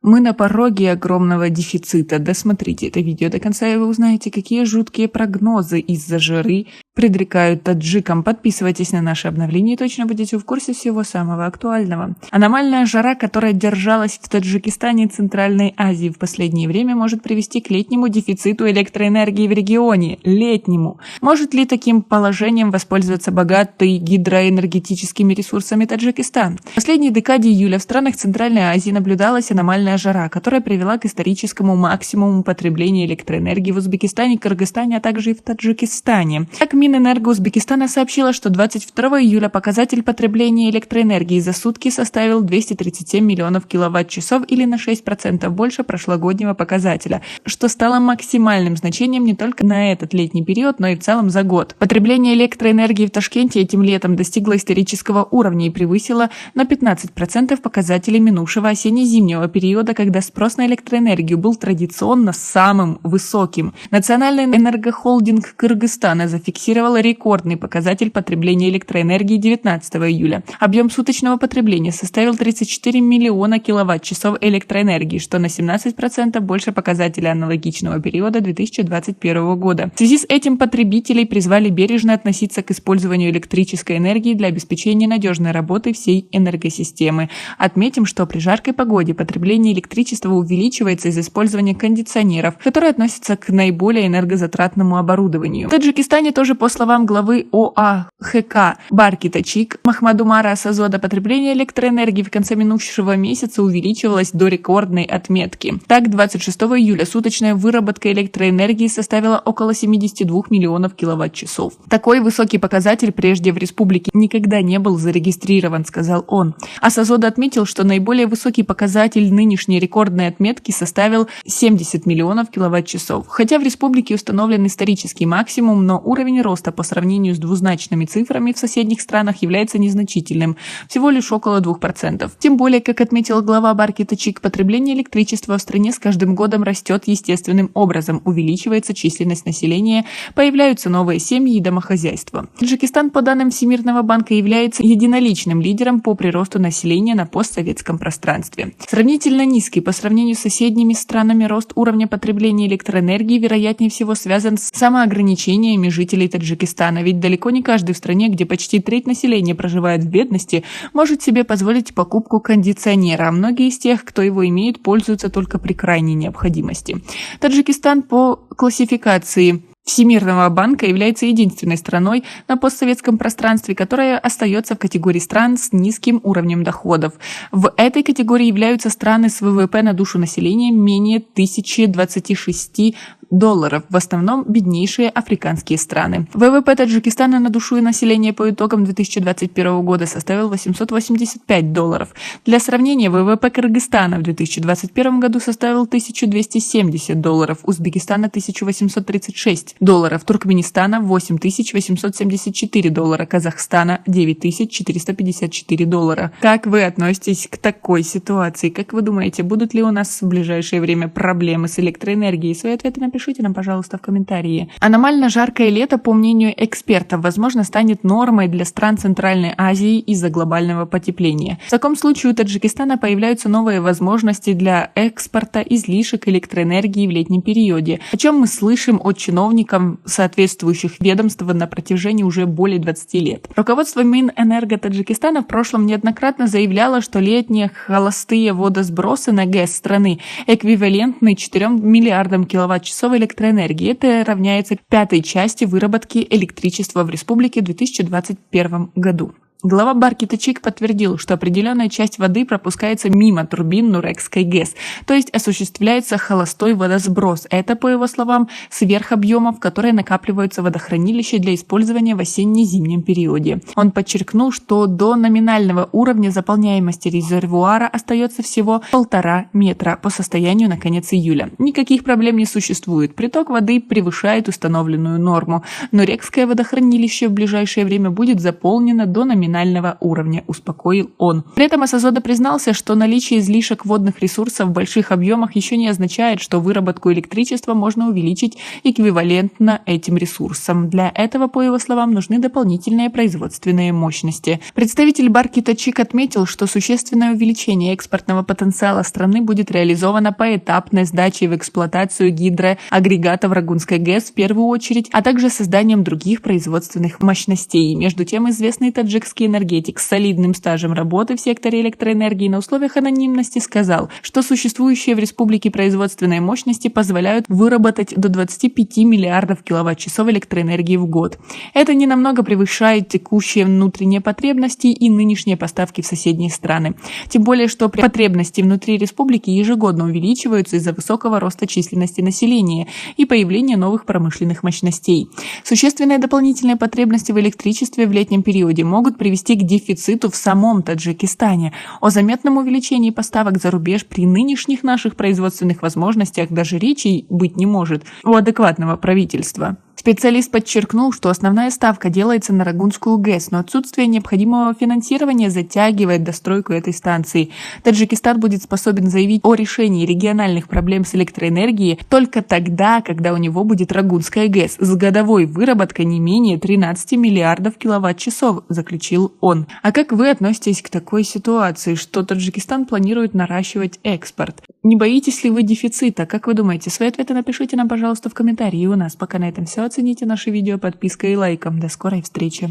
Мы на пороге огромного дефицита. Досмотрите это видео до конца, и вы узнаете, какие жуткие прогнозы из-за жары предрекают таджикам. Подписывайтесь на наши обновления и точно будете в курсе всего самого актуального. Аномальная жара, которая держалась в Таджикистане и Центральной Азии в последнее время, может привести к летнему дефициту электроэнергии в регионе. Летнему. Может ли таким положением воспользоваться богатый гидроэнергетическими ресурсами Таджикистан? В последней декаде июля в странах Центральной Азии наблюдалась аномальная жара, которая привела к историческому максимуму потребления электроэнергии в Узбекистане, Кыргызстане, а также и в Таджикистане. Так, Минэнерго Узбекистана сообщила, что 22 июля показатель потребления электроэнергии за сутки составил 237 миллионов киловатт-часов или на 6% больше прошлогоднего показателя, что стало максимальным значением не только на этот летний период, но и в целом за год. Потребление электроэнергии в Ташкенте этим летом достигло исторического уровня и превысило на 15% показатели минувшего осенне-зимнего периода, когда спрос на электроэнергию был традиционно самым высоким. Национальный энергохолдинг Кыргызстана зафиксировал рекордный показатель потребления электроэнергии 19 июля. Объем суточного потребления составил 34 миллиона киловатт-часов электроэнергии, что на 17% больше показателя аналогичного периода 2021 года. В связи с этим потребителей призвали бережно относиться к использованию электрической энергии для обеспечения надежной работы всей энергосистемы. Отметим, что при жаркой погоде потребление электричества увеличивается из-за использования кондиционеров, которые относятся к наиболее энергозатратному оборудованию. В Таджикистане тоже, по словам главы ОАХК Барки Тачик Махмадумара Асазода, потребление электроэнергии в конце минувшего месяца увеличивалось до рекордной отметки. Так, 26 июля суточная выработка электроэнергии составила около 72 миллионов киловатт-часов. Такой высокий показатель прежде в республике никогда не был зарегистрирован, сказал он. Асазода отметил, что наиболее высокий показатель нынешней рекордной отметки составил 70 миллионов киловатт-часов. Хотя в республике установлен исторический максимум, но уровень роста по сравнению с двузначными цифрами в соседних странах является незначительным, всего лишь около 2%. Тем более, как отметил глава Барки Тачик, потребление электричества в стране с каждым годом растет естественным образом, увеличивается численность населения, появляются новые семьи и домохозяйства. Таджикистан, по данным Всемирного банка, является единоличным лидером по приросту населения на постсоветском пространстве. Сравнительно низкий по сравнению с соседними странами рост уровня потребления электроэнергии, вероятнее всего, связан с самоограничениями жителей Таджикистана, ведь далеко не каждый в стране, где почти треть населения проживает в бедности, может себе позволить покупку кондиционера, а многие из тех, кто его имеет, пользуются только при крайней необходимости. Таджикистан по классификации Всемирного банка является единственной страной на постсоветском пространстве, которая остается в категории стран с низким уровнем доходов. В этой категории являются страны с ВВП на душу населения менее 1026 долларов, в основном беднейшие африканские страны. ВВП Таджикистана на душу и население по итогам 2021 года составил 885 долларов. Для сравнения, ВВП Кыргызстана в 2021 году составил 1270 долларов, Узбекистана 1836 долларов, Туркменистана 8874 доллара, Казахстана 9454 доллара. Как вы относитесь к такой ситуации? Как вы думаете, будут ли у нас в ближайшее время проблемы с электроэнергией? Свои ответы напишите нам, пожалуйста, в комментарии. Аномально жаркое лето, по мнению экспертов, возможно, станет нормой для стран Центральной Азии из-за глобального потепления. В таком случае у Таджикистана появляются новые возможности для экспорта излишек электроэнергии в летнем периоде, о чем мы слышим от чиновников соответствующих ведомств на протяжении уже более 20 лет. Руководство Минэнерго Таджикистана в прошлом неоднократно заявляло, что летние холостые водосбросы на ГЭС страны эквивалентны 4 миллиардам киловатт-часов электроэнергии. Это равняется 1/5 части выработки электричества в республике в 2021 году. Глава Барки Тачик подтвердил, что определенная часть воды пропускается мимо турбин Нурекской ГЭС, то есть осуществляется холостой водосброс. Это, по его словам, сверх объемов, которые накапливаются в водохранилище для использования в осенне-зимнем периоде. Он подчеркнул, что до номинального уровня заполняемости резервуара остается всего 1,5 метра по состоянию на конец июля. Никаких проблем не существует. Приток воды превышает установленную норму. Нурекское водохранилище в ближайшее время будет заполнено до номинального номинального уровня, успокоил он. При этом Асазода признался, что наличие излишек водных ресурсов в больших объемах еще не означает, что выработку электричества можно увеличить эквивалентно этим ресурсам. Для этого, по его словам, нужны дополнительные производственные мощности. Представитель Барки Точик отметил, что существенное увеличение экспортного потенциала страны будет реализовано поэтапной сдачей в эксплуатацию гидроагрегатов Рагунской ГЭС в первую очередь, а также созданием других производственных мощностей. Между тем, известный таджикский энергетик с солидным стажем работы в секторе электроэнергии на условиях анонимности сказал, что существующие в республике производственные мощности позволяют выработать до 25 миллиардов киловатт-часов электроэнергии в год. Это ненамного превышает текущие внутренние потребности и нынешние поставки в соседние страны. Тем более, что потребности внутри республики ежегодно увеличиваются из-за высокого роста численности населения и появления новых промышленных мощностей. Существенные дополнительные потребности в электричестве в летнем периоде могут привести к дефициту в самом Таджикистане. О заметном увеличении поставок за рубеж при нынешних наших производственных возможностях даже речи быть не может у адекватного правительства. Специалист подчеркнул, что основная ставка делается на Рагунскую ГЭС, но отсутствие необходимого финансирования затягивает достройку этой станции. Таджикистан будет способен заявить о решении региональных проблем с электроэнергией только тогда, когда у него будет Рагунская ГЭС с годовой выработкой не менее 13 миллиардов киловатт-часов, заключил он. А как вы относитесь к такой ситуации, что Таджикистан планирует наращивать экспорт? Не боитесь ли вы дефицита? Как вы думаете? Свои ответы напишите нам, пожалуйста, в комментарии. И у нас пока на этом все. Оцените наше видео подпиской и лайком. До скорой встречи.